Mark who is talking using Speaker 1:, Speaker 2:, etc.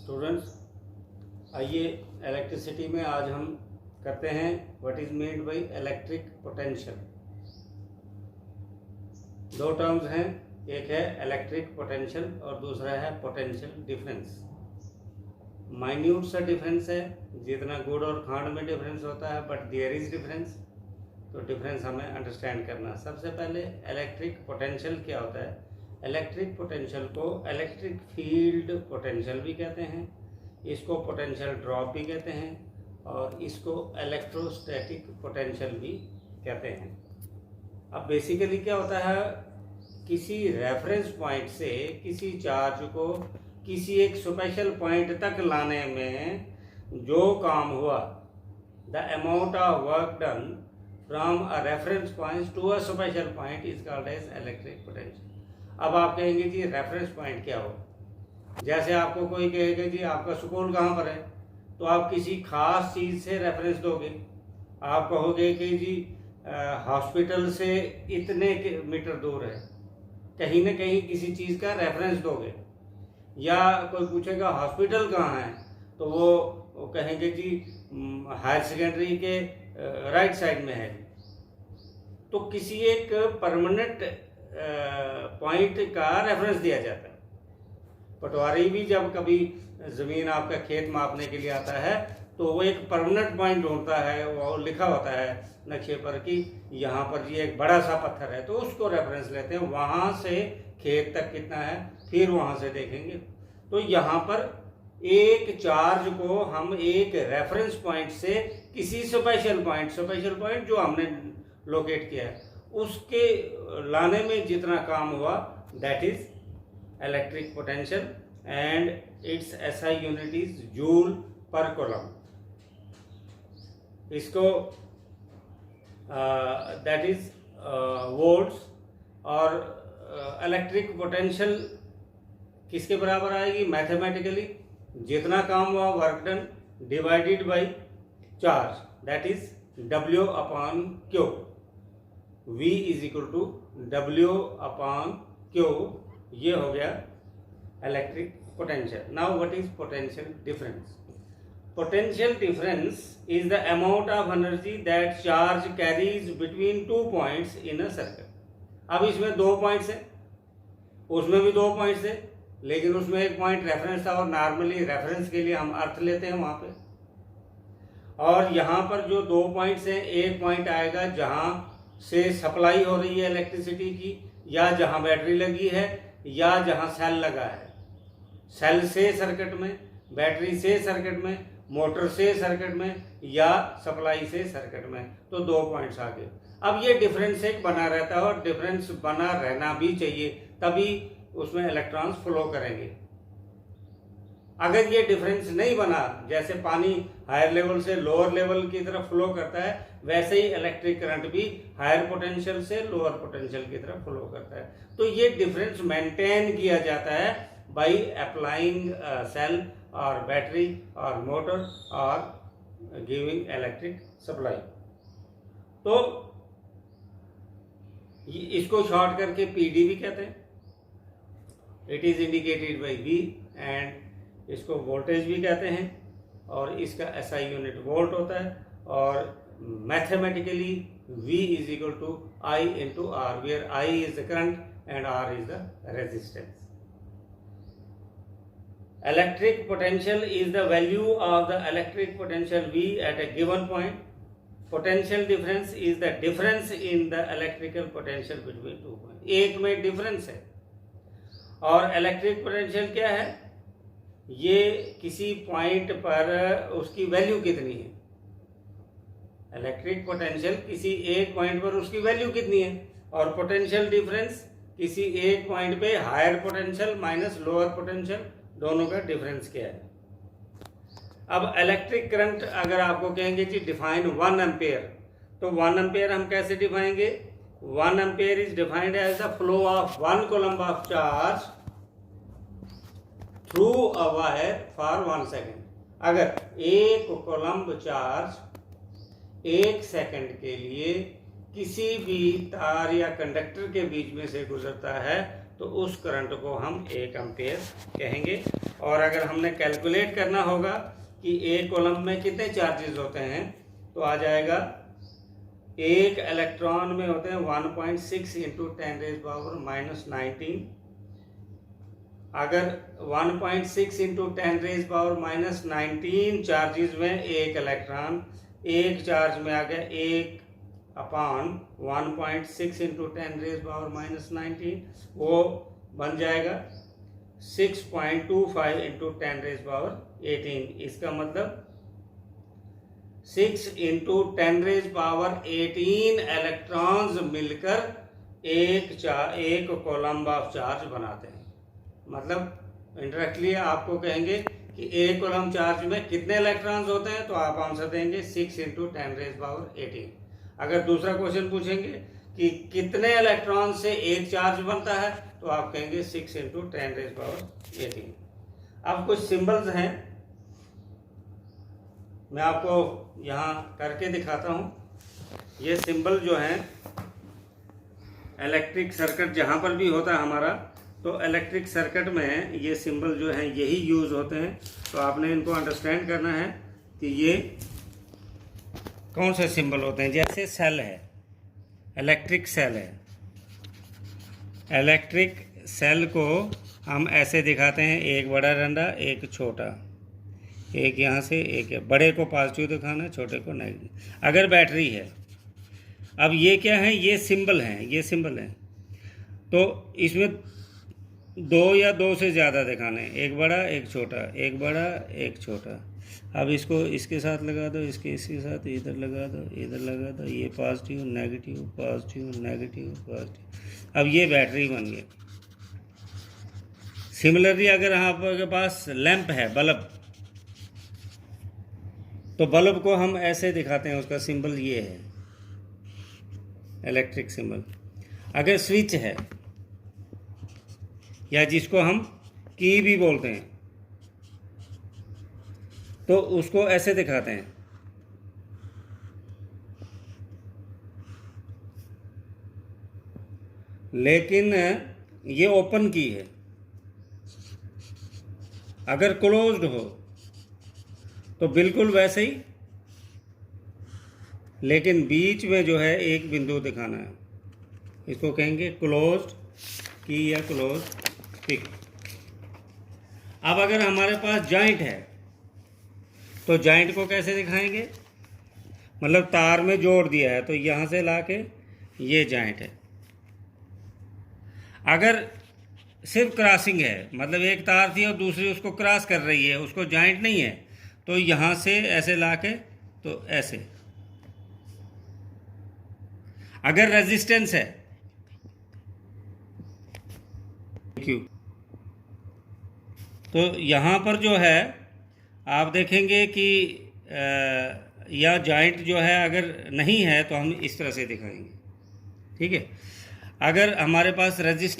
Speaker 1: Students, आइए electricity में आज हम करते हैं what is meant by electric potential. दो टर्म्स हैं, एक है इलेक्ट्रिक पोटेंशियल और दूसरा है पोटेंशियल डिफरेंस। माइन्यूट सा डिफरेंस है, जितना गुड़ और खांड में डिफरेंस होता है, बट देयर इज डिफरेंस। तो डिफरेंस हमें अंडरस्टैंड करना। सबसे पहले इलेक्ट्रिक पोटेंशियल क्या होता है। इलेक्ट्रिक पोटेंशियल को इलेक्ट्रिक फील्ड पोटेंशियल भी कहते हैं, इसको पोटेंशियल ड्रॉप भी कहते हैं और इसको इलेक्ट्रोस्टैटिक पोटेंशियल भी कहते हैं। अब बेसिकली क्या होता है, किसी रेफरेंस पॉइंट से किसी चार्ज को किसी एक स्पेशल पॉइंट तक लाने में जो काम हुआ, the amount of work done from a reference point to a special point is called as electric potential. अब आप कहेंगे जी रेफरेंस पॉइंट क्या हो। जैसे आपको कोई कहेगा जी आपका स्कूल कहाँ पर है, तो आप किसी खास चीज़ से रेफरेंस दोगे। आप कहोगे कि जी हॉस्पिटल से इतने मीटर दूर है, कहीं ना कहीं किसी चीज़ का रेफरेंस दोगे। या कोई पूछेगा हॉस्पिटल कहाँ है, तो वो कहेंगे जी हायर सेकेंडरी के राइट साइड में है। तो किसी एक परमानेंट पॉइंट का रेफरेंस दिया जाता है। पटवारी भी जब कभी ज़मीन आपका खेत मापने के लिए आता है तो वो एक परमानेंट पॉइंट ढूंढता है, वो लिखा होता है नक्शे पर कि यहाँ पर जी एक बड़ा सा पत्थर है, तो उसको रेफरेंस लेते हैं। वहाँ से खेत तक कितना है, फिर वहाँ से देखेंगे। तो यहाँ पर एक चार्ज को हम एक रेफरेंस पॉइंट से किसी स्पेशल पॉइंट जो हमने लोकेट किया है उसके लाने में जितना काम हुआ, that is electric potential and its SI unit is joule per coulomb. इसको दैट इज वोल्ट्स। और इलेक्ट्रिक पोटेंशियल किसके बराबर आएगी मैथमेटिकली, जितना काम हुआ work done divided by charge, that is W upon Q। V is equal to W upon Q। ये हो गया electric potential. Now what is potential difference. Potential difference is the amount of energy that charge carries between two points in a circle. अब इसमें दो points हैं, उसमें भी दो पॉइंट्स हैं, लेकिन उसमें एक पॉइंट रेफरेंस था और नॉर्मली रेफरेंस के लिए हम अर्थ लेते हैं वहां पे। और यहाँ पर जो दो पॉइंट्स हैं, एक पॉइंट आएगा जहाँ से सप्लाई हो रही है इलेक्ट्रिसिटी की, या जहाँ बैटरी लगी है, या जहाँ सेल लगा है। सेल से सर्किट में, बैटरी से सर्किट में, मोटर से सर्किट में, या सप्लाई से सर्किट में। तो दो पॉइंट्स आ गए। अब ये डिफरेंस एक बना रहता है और डिफरेंस बना रहना भी चाहिए, तभी उसमें इलेक्ट्रॉन्स फ्लो करेंगे। अगर ये डिफरेंस नहीं बना, जैसे पानी हायर लेवल से लोअर लेवल की तरफ फ्लो करता है, वैसे ही इलेक्ट्रिक करंट भी हायर पोटेंशियल से लोअर पोटेंशियल की तरफ फ्लो करता है। तो ये डिफरेंस मेंटेन किया जाता है बाय अप्लाइंग सेल और बैटरी और मोटर और गिविंग इलेक्ट्रिक सप्लाई। तो इसको शॉर्ट करके PD भी कहते हैं। It is indicated by V and इसको वोल्टेज भी कहते हैं और इसका SI यूनिट वोल्ट होता है। और mathematically V is equal to I into R, where I is the current and R is the resistance. Electric potential is the value of the electric potential V at a given point. Potential difference is the difference in the electrical potential between two point. एक में difference है और electric potential क्या है, ये किसी point पर उसकी वैल्यू कितनी है। इलेक्ट्रिक पोटेंशियल किसी एक पॉइंट पर उसकी वैल्यू कितनी है, और पोटेंशियल डिफरेंस किसी एक पॉइंट पे higher potential minus lower potential, दोनों का डिफरेंस क्या है। अब इलेक्ट्रिक करंट अगर आपको कहेंगे कि डिफाइन 1 एम्पेयर, तो 1 एम्पेयर हम कैसे डिफाइंगे। 1 ampere is defined as the flow of 1 coulomb of charge through a wire for 1 second. अगर एक कूलम्ब चार्ज 1 सेकेंड के लिए किसी भी तार या कंडक्टर के बीच में से गुजरता है तो उस करंट को हम 1 एम्पेयर कहेंगे। और अगर हमने कैलकुलेट करना होगा कि एक कॉलम में कितने चार्जेस होते हैं, तो आ जाएगा एक इलेक्ट्रॉन में होते हैं 1.6 इंटू 10⁻⁻⁹। अगर 1.6 इंटू 10⁻⁻⁹ चार्जेस में एक इलेक्ट्रॉन, एक चार्ज में आ गया 1/1.6 इंटू 10⁻⁻⁹, वो बन जाएगा 6.25 इंटू 10⁻18। इसका मतलब 6 इंटू 10⁻18 इलेक्ट्रॉन्स मिलकर एक कॉलम ऑफ चार्ज बनाते हैं। मतलब इंडायरेक्टली आपको कहेंगे कि एक कॉलम चार्ज में कितने इलेक्ट्रॉन्स होते हैं, तो आप आंसर देंगे 6 इंटू 10⁻18। अगर दूसरा क्वेश्चन पूछेंगे कि कितने इलेक्ट्रॉन से एक चार्ज बनता है, तो आप कहेंगे 6 इंटू 10⁻18। अब कुछ सिंबल्स हैं, मैं आपको यहाँ करके दिखाता हूँ। ये सिंबल जो हैं इलेक्ट्रिक सर्किट जहाँ पर भी होता है हमारा, तो इलेक्ट्रिक सर्किट में ये सिंबल जो हैं यही यूज़ होते हैं। तो आपने इनको अंडरस्टैंड करना है कि ये कौन से सिंबल होते हैं। जैसे सेल है, इलेक्ट्रिक सेल है, इलेक्ट्रिक सेल को हम ऐसे दिखाते हैं, एक बड़ा डंडा एक छोटा, एक यहाँ से एक बड़े को पॉजिटिव दिखाना, छोटे को नेगेटिव। अगर बैटरी है, अब ये क्या है, ये सिंबल हैं, ये सिंबल हैं, तो इसमें 2 या 2 से ज़्यादा दिखाने हैं, एक बड़ा एक छोटा, एक बड़ा एक छोटा। अब इसको इसके साथ लगा दो, इसके साथ इधर लगा दो, इधर लगा दो, ये positive negative positive negative positive. अब ये बैटरी बन गई। सिमिलरली अगर आपके पास लैंप है, बल्ब, तो बल्ब को हम ऐसे दिखाते हैं, उसका सिंबल ये है, इलेक्ट्रिक सिंबल। अगर स्विच है, या जिसको हम की भी बोलते हैं, तो उसको ऐसे दिखाते हैं। लेकिन ये ओपन की है। अगर क्लोज्ड हो तो बिल्कुल वैसे ही, लेकिन बीच में जो है एक बिंदु दिखाना है, इसको कहेंगे क्लोज्ड की या क्लोज्ड पिक। अब अगर हमारे पास जॉइंट है, तो जॉइंट को कैसे दिखाएंगे, मतलब तार में जोड़ दिया है, तो यहाँ से लाके ये जॉइंट है। अगर सिर्फ क्रॉसिंग है, मतलब एक तार थी और दूसरी उसको क्रॉस कर रही है, उसको जॉइंट नहीं है, तो यहाँ से ऐसे लाके, तो ऐसे। अगर रेजिस्टेंस है, क्यों, तो यहाँ पर जो है आप देखेंगे कि या जॉइंट जो है अगर नहीं है, तो हम इस तरह से दिखाएंगे। ठीक है। अगर हमारे पास रेजिस्टेंस